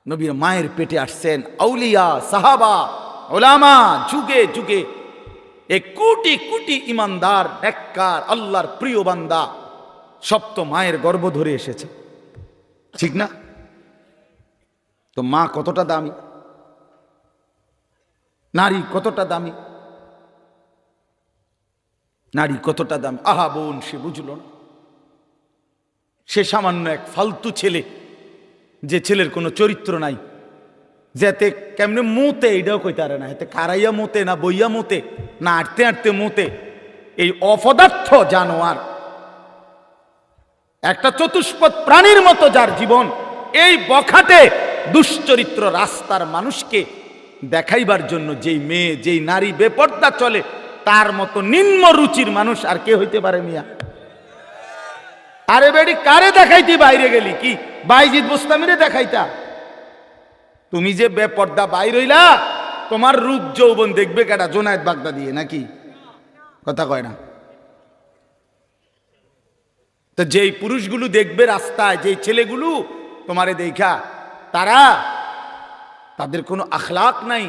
নবীর মায়ের পেটে আসছেন, আউলিয়া, সাহাবা, ওলামা, যুগে যুগে এক কোটি কোটি ইমানদার, নেককার, আল্লাহর প্রিয় বান্দা, সব তো মায়ের গর্ভ ধরে এসেছে, ঠিক না? তো মা কতটা দামি, নারী কতটা দামি, নারী কতটা দামি। আহা বোন, সে বুঝল না। সে সামান্য এক ফালতু ছেলে, যে ছেলের কোনো চরিত্র নাই, যেতে কেমনে মুতে এইটাও কইতে পারে না, এতে খারাইয়া মুতে না বইয়া মুতে না আটতে আটতে মুতে, এই অপদার্থ জানোয়ার, একটা চতুষ্পদ প্রাণীর মতো যার জীবন, এই বখাটে দুশ্চরিত্র রাস্তার মানুষকে দেখাইবার জন্য যেই মেয়ে, যেই নারী বেপর্দা চলে, তার মতো নিম্ন রুচির মানুষ আর কে হইতে পারে মিয়া? আরে বেডি, কারে দেখাইতি বাইরে গেলি? কি বাইজিদ বুস্তামিরে দেখাইতা? তুমি যে বেপর্দা বাইর হইলা, তোমার রূপ যৌবন দেখবে কেডা? জোনায়েদ বাগদা দিয়ে নাকি? কথা কয় না তো। যেই পুরুষগুলো দেখবে রাস্তায়, যেই ছেলেগুলো তোমারে দেখা, তাদের কোনো আখলাক নাই,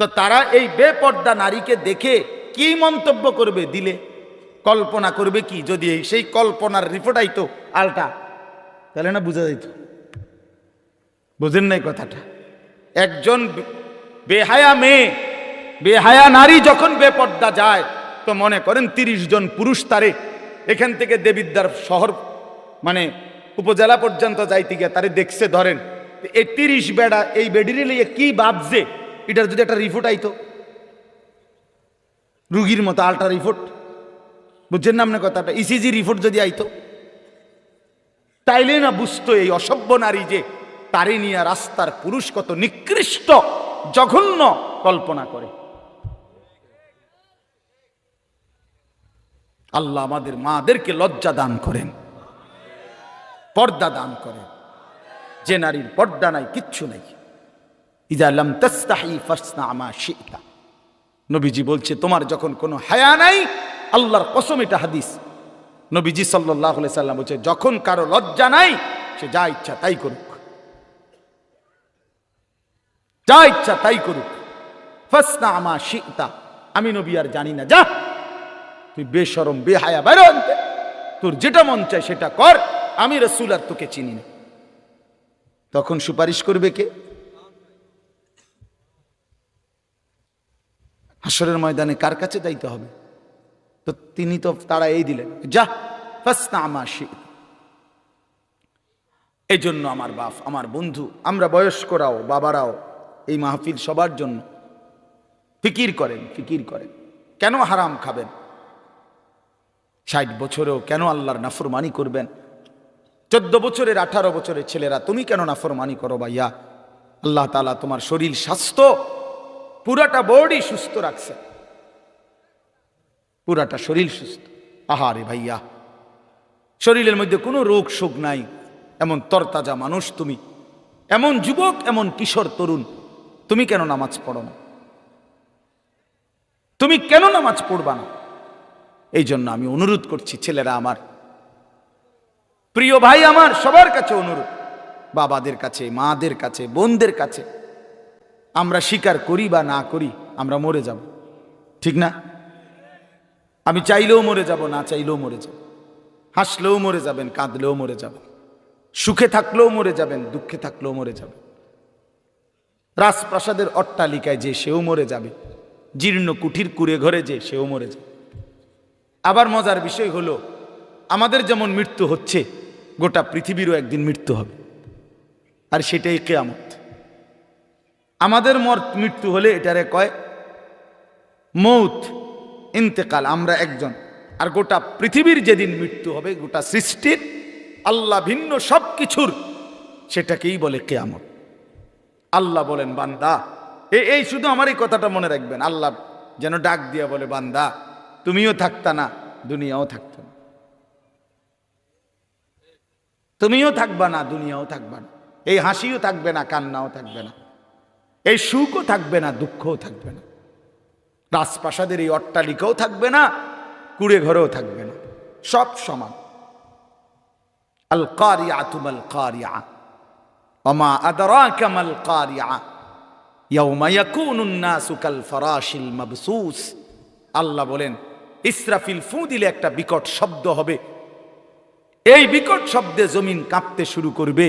তো তারা এই বেপর্দা নারীকে দেখে কি মন্তব্য করবে? দিলে কল্পনা করবে কি? যদি সেই কল্পনার রিপোর্ট আইতো আলটা, তাহলে না বুঝা যাইত। বুঝেন নাই কথাটা? একজন বেহায়া মেয়ে, বেহায়া নারী যখন বেপর্দা যায়, তো মনে করেন 30 জন পুরুষ তারে এখান থেকে দেবিদ্বার শহর মানে উপজেলা পর্যন্ত যাইতে গিয়ে তারে দেখছে, ধরেন এই 30 বেড়া এই বেডিরে লিয়ে কি ভাবছে, এটার যদি একটা রিপোর্ট আইতো, রুগীর মতো আলট্রা রিপোর্ট, বুঝছেন না আপনার কথাটা? ইসিজি রিপোর্ট যদি আইতো, তাইলে না বুঝতো এই অসভ্য নারী যে তারে নিয়ে রাস্তার পুরুষ কত নিকৃষ্ট জঘন্য কল্পনা করে। আল্লাহ আমাদের মাদেরকে লজ্জা দান করেন, পর্দা দান করেন। যে নারীর পর্দা নাই, কিচ্ছু নাই। ইযা লাম তাস্তাহি ফাসনা মা শি'তা, নবীজি বলছে তোমার যখন কোনো হায়া নাই, আল্লাহর কসম, এটা হাদিস, নবীজি সাল্লাল্লাহু আলাইহি সাল্লাম বলছে যখন কারো লজ্জা নাই, সে যা ইচ্ছা তাই করুক, যা ইচ্ছা তাই করুক। ফাসনা মা শি'তা, আমি নবী আর জানি না, যা তুই বেশরম বেহায়া বেরো, তোর যেটা মন চায় সেটা কর, আমি রাসূল আর তোকে চিনি না। তখন সুপারিশ করবে কে? হাসরের ময়দানে কার কাছে যাইতে হবে? তো তিনি তো তারা এই দিলেন, যা ফাসনা মা শি'তা। এই জন্য আমার বাপ, আমার বন্ধু, আমরা বয়স্করাও, বাবারাও, এই মাহফিল সবার জন্য ফিকির করেন, ফিকির করেন। কেন হারাম খাবেন? 60 বছরেও কেন আল্লাহর নাফরমানি করবেন? 14 বছরের 18 বছরের ছেলেরা তুমি কেন নাফরমানি করো ভাইয়া? আল্লাহ তাআলা তোমার শরীর স্বাস্থ্য পুরাটা বডি সুস্থ রাখছে, পুরাটা শরীর সুস্থ। আহারে ভাইয়া, শরীরের মধ্যে কোনো রোগ শোক নাই, এমন তরতাজা মানুষ তুমি, এমন যুবক, এমন কিশোর তরুণ, তুমি কেন নামাজ পড়ো না? তুমি কেন নামাজ পড়বা না? এই জন্য আমি অনুরোধ করছি, ছেলেরা আমার, প্রিয় ভাই আমার, সবার কাছে অনুরোধ, বাবাদের কাছে, মাদের কাছে, বোনদের কাছে, আমরা স্বীকার করি বা না করি, আমরা মরে যাব, ঠিক না? আমি চাইলেও মরে যাব, না চাইলেও মরে যাব। হাসলেও মরে যাবেন, কাঁদলেও মরে যাবেন, সুখে থাকলেও মরে যাবেন, দুঃখে থাকলেও মরে যাবেন। রাজপ্রাসাদের অট্টালিকায় যে সেও মরে যাবে, জীর্ণ কুঠির কুড়ে ঘরে যে সেও মরে যাবে। আবার মজার বিষয় হলো, আমাদের যেমন মৃত্যু হচ্ছে, গোটা পৃথিবীরও একদিন মৃত্যু হবে, আর সেটাই কিয়ামত। আমাদের মৃত্যু হলে এটারে কয় মৌত, ইন্তেকাল, আমরা একজন। আর গোটা পৃথিবীর যেদিন মৃত্যু হবে, গোটা সৃষ্টির, আল্লাহ ভিন্ন সব কিছুর, সেটাকেই বলে কিয়ামত। আল্লাহ বলেন, বান্দা, এই শুধু আমার এই কথাটা মনে রাখবেন, আল্লাহ যেন ডাক দিয়া বলে, বান্দা তুমিও থাকতা না, দুনিয়াও থাকত না, তুমিও থাকবা না, দুনিয়াও থাকবা না, এই হাসিও থাকবে না, কান্নাও থাকবে না, এই সুখও থাকবে না, দুঃখও থাকবে না, রাজপ্রাসাদের এই অট্টালিকাও থাকবে না, কুড়ে ঘরেও থাকবে না, সব সমান। আল কারিআতু মাল কারিআ ওয়া মা আদরাকা মাল কারিআ ইয়াউমা ইয়াকুনুন নাসু কাল ফারাশিল মাবসুস। আল্লাহ বলেন, ইসরাফিল ফু দিলে একটা বিকট শব্দ হবে, এই বিকট শব্দে জমিন কাঁপতে শুরু করবে।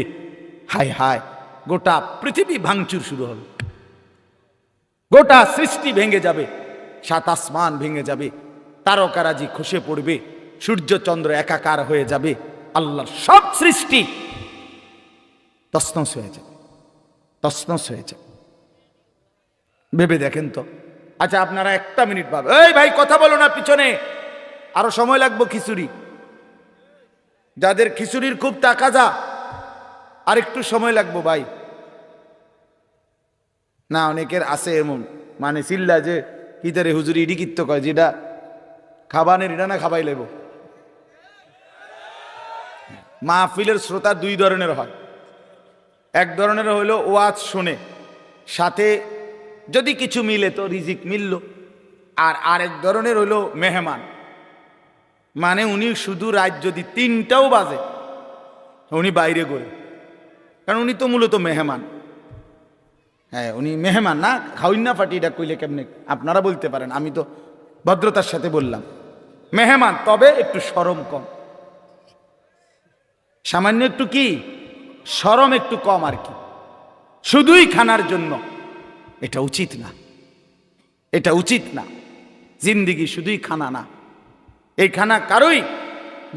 হায় হায়, গোটা পৃথিবী ভাঙচুর শুরু হবে, গোটা সৃষ্টি ভেঙে যাবে, সাত আসমান ভেঙে যাবে, তারকারাজি খসে পড়বে, সূর্য চন্দ্র একাকার হয়ে যাবে, আল্লাহর সব সৃষ্টি তছনছ হয়ে যাবে, তছনছ হয়ে যাবে। ভেবে দেখেন তো। আচ্ছা, আপনারা একটা মিনিট ভাবে, এই ভাই কথা বলো না, পিছনে আরো সময় লাগবে খিচুড়ি, যাদের খিচুড়ির খুব তাকাজা আর একটু সময় লাগবো ভাই। না, অনেকের আছে এমন মানে চিল্লা যে কি তারে হুজুরি ইডি কিত্ত কয়, যেটা খাবানের এটা না খাবাই লেব। মাহফিলের শ্রোতা দুই ধরনের হয়, এক ধরনের হইল ওয়াজ শোনে, সাথে যদি কিছু মিলে তো রিজিক মিলল, আর আরেক ধরনের হইল মেহমান, মানে উনি শুধু রাত যদি 3টাও বাজে উনি বাইরে করে, কারণ উনি তো মূলত মেহমান। হ্যাঁ, উনি মেহমান না, খাওয়িন না ফাটি, এটা কইলে কেমনে আপনারা বলতে পারেন, আমি তো ভদ্রতার সাথে বললাম মেহমান, তবে একটু শরম কম, সামান্য একটু কি শরম একটু কম আর কি, শুধুই খানার জন্য। এটা উচিত না, এটা উচিত না। জিন্দিগি শুধুই খানা না, এই খানা কারোই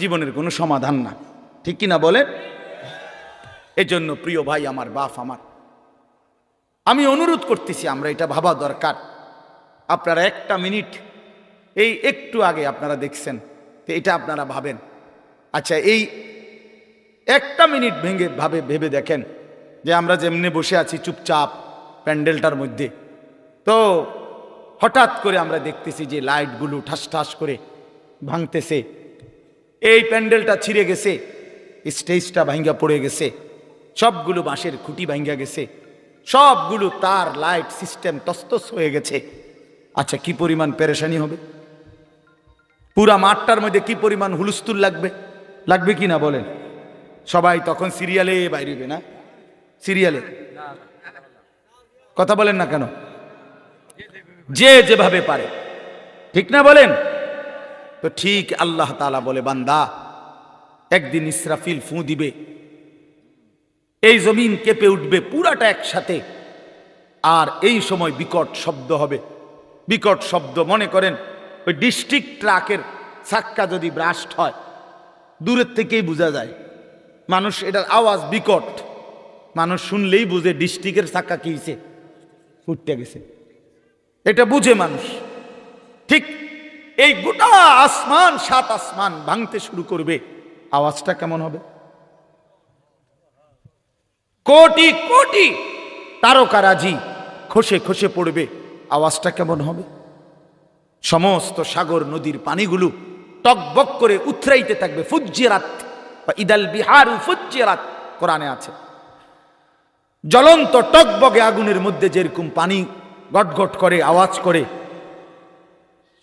জীবনের কোনো সমাধান না, ঠিক কিনা বলেন? এজন্য প্রিয় ভাই আমার, বাপ আমার, আমি অনুরোধ করতেছি, আমরা এটা ভাবা দরকার। আপনারা একটা মিনিট, এই একটু আগে আপনারা দেখছেন, তো এটা আপনারা ভাবেন। আচ্ছা, এই একটা মিনিট ভেবে দেখেন যে আমরা যেমনি বসে আছি চুপচাপ প্যান্ডেলটার মধ্যে, তো হঠাৎ করে আমরা দেখতেছি যে লাইটগুলো ঠাস ঠাস করে ভাঙতেছে, এই প্যান্ডেলটা ছিঁড়ে গেছে, স্টেজটা ভাঙ্গা পড়ে গেছে, সবগুলো বাঁশের খুঁটি ভাঙ্গা গেছে, সবগুলো তার লাইট সিস্টেম তস্তস হয়ে গেছে। আচ্ছা, কি পরিমাণ পেরেশানি হবে, পুরা মাঠটার মধ্যে কি পরিমাণ হুলস্থুল লাগবে, লাগবে কি না বলেন? সবাই তখন সিরিয়ালে বাইরেবে না, সিরিয়ালে কথা বলেন না কেন, যে যেভাবে পারে, ঠিক না বলেন? তো ঠিক আল্লাহ তাআলা বলে, বান্দা একদিন ইসরাফিল ফু দিবে, এই জমিন কেঁপে উঠবে পুরাটা একসাথে, আর এই সময় বিকট শব্দ হবে। বিকট শব্দ, মনে করেন ওই ডিস্ট্রিক্ট ট্রাকের চাক্কা যদি ব্রাস্ট হয়, দূরের থেকেই বোঝা যায়, মানুষ এটার আওয়াজ বিকট, মানুষ শুনলেই বুঝে ডিস্ট্রিক্টের চাক্কা কি হয়েছে, ফুটতে গেছে, এটা বুঝে মানুষ। ঠিক এই গোটা আসমান, সাত আসমান ভাঙতে শুরু করবে, আওয়াজটা কেমন হবে? কোটি কোটি তারকারাজি খসে খসে পড়বে, আওয়াজটা কেমন হবে? সমস্ত সাগর নদীর পানিগুলো টকবক করে উথরাইতে থাকবে, ফুজ্জিরাত বা ইদাল বিহারু ফুজ্জিরাত কোরআনে আছে। জ্বলন্ত টকবগে আগুনের মধ্যে যেরকম পানি গটগট করে আওয়াজ করে,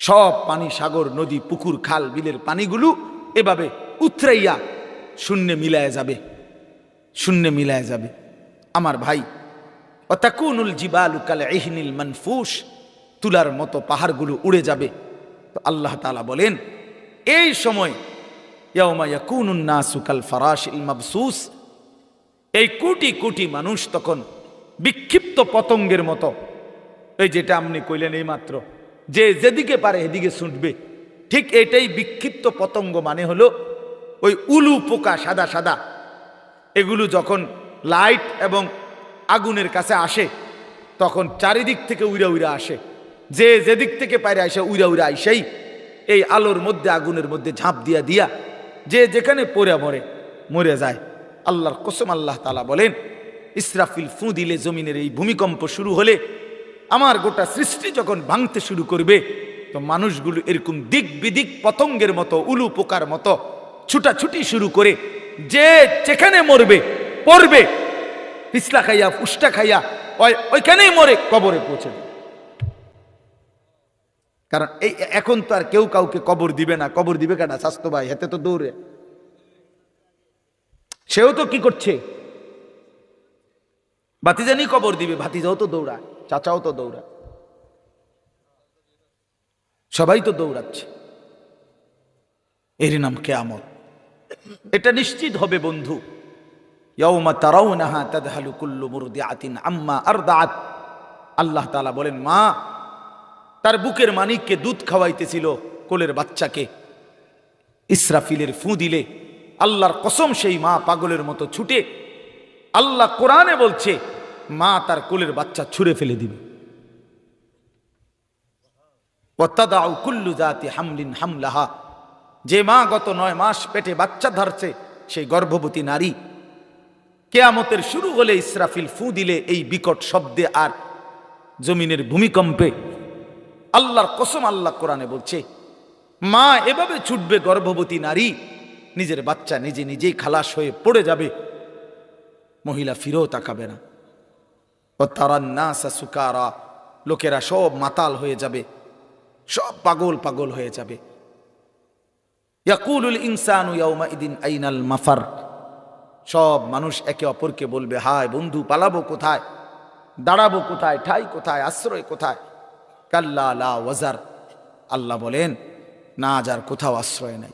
সব পানি, সাগর নদী পুকুর খাল বিলের পানিগুলো এভাবে উথরাইয়া শূন্যে মিলায় যাবে, শূন্যে মিলায় যাবে। আমার ভাই, ওয়াতাকুনুল জিবালু কাল ইহনিল মানফুস, তুলার মতো পাহাড়গুলো উড়ে যাবে। তো আল্লাহ তাআলা বলেন, এই সময় ইয়াউমা ইয়াকুনুন নাসু কাল ফারাশিল মাবসুস, এই কোটি কোটি মানুষ তখন বিক্ষিপ্ত পতঙ্গের মতো, এই যেটা আপনি কইলেন এই মাত্র, যে যেদিকে পারে এদিকে ছুটবে, ঠিক এটাই বিক্ষিপ্ত পতঙ্গ, মানে হলো ওই উলু পোকা সাদা সাদা, এগুলো যখন লাইট এবং আগুনের কাছে আসে তখন চারিদিক থেকে উইরা উইরা আসে, যে যেদিক থেকে পারে আসে উইরা উইরা আইসেই এই আলোর মধ্যে আগুনের মধ্যে ঝাঁপ দিয়া দিয়া যে যেখানে পড়ে মরে যায়। আল্লাহর কসম, আল্লাহ তাআলা বলেন, ইসরাফিল ফু দিলে জমিনের এই ভূমিকম্প শুরু হলে, আমার গোটা সৃষ্টি যখন ভাঙতে শুরু করবে, তো মানুষগুলো এরকম দিক বিদিক পতঙ্গের মতো, উলু পোকার মতো ছুটাছুটি শুরু করে, যে যেখানে মরবে পড়বে, পিছলা খাইয়া ফুসটা খাইয়া ওইখানেই মরে কবরে পৌঁছে দেবে। কারণ এই এখন তো আর কেউ কাউকে কবর দিবে না। কবর দিবে কেনা? স্বাস্থ্য ভাই হাতে তো দৌড়ে, সেও তো কি করছে, ভাতিজানি কবর দিবে, ভাতিজাও তো দৌড়ায়, চাচাও তো দৌড়ায়, সবাই তো দৌড়াচ্ছে। এর নাম কিয়ামত। এটা নিশ্চিত হবে বন্ধু। ইয়াউমা তারাউনাহা তাদহালু কুল্লু মুরদিআতিন আম্মা আরদাআত। আল্লাহ তাআলা বলেন, মা তার বুকের মানিককে দুধ খাওয়াইতেছিল, কোলের বাচ্চাকে, ইসরাফিলের ফু দিলে আল্লাহর কসম সেই মা পাগলের মতো ছুটে, আল্লাহ কোরআনে বলছে মা তার কোলের বাচ্চা ছুঁড়ে ফেলে দিবে। ওয়াতাদাউ কুল্লু যাতি হামলিন হামলাহা। যে মা গত 9 মাস পেটে বাচ্চা ধরছে, সেই গর্ভবতী নারী কিয়ামতের শুরু হলে ইসরাফিল ফু দিলে এই বিকট শব্দে আর জমিনের ভূমিকম্পে, আল্লাহর কসম আল্লাহ কোরআনে বলছে মা এভাবে ছুটবে, গর্ভবতী নারী নিজের বাচ্চা নিজে নিজেই খালাস হয়ে পড়ে যাবে, মহিলা ফিরেও তাকাবে না। ও তারান নাসা সুকারা, লোকেরা সব মাতাল হয়ে যাবে, সব পাগল পাগল হয়ে যাবে। ইয়াকুলুল ইনসানু ইয়াউমাইদিন আইনাল মাফার। সব মানুষ একে অপরকে বলবে, হায় বন্ধু, পালাবো কোথায়, দাঁড়াবো কোথায়, ঠাই কোথায়, আশ্রয় কোথায়? কাল্লা লা ওয়াজার। আল্লাহ বলেন, না, যার কোথাও আশ্রয় নাই।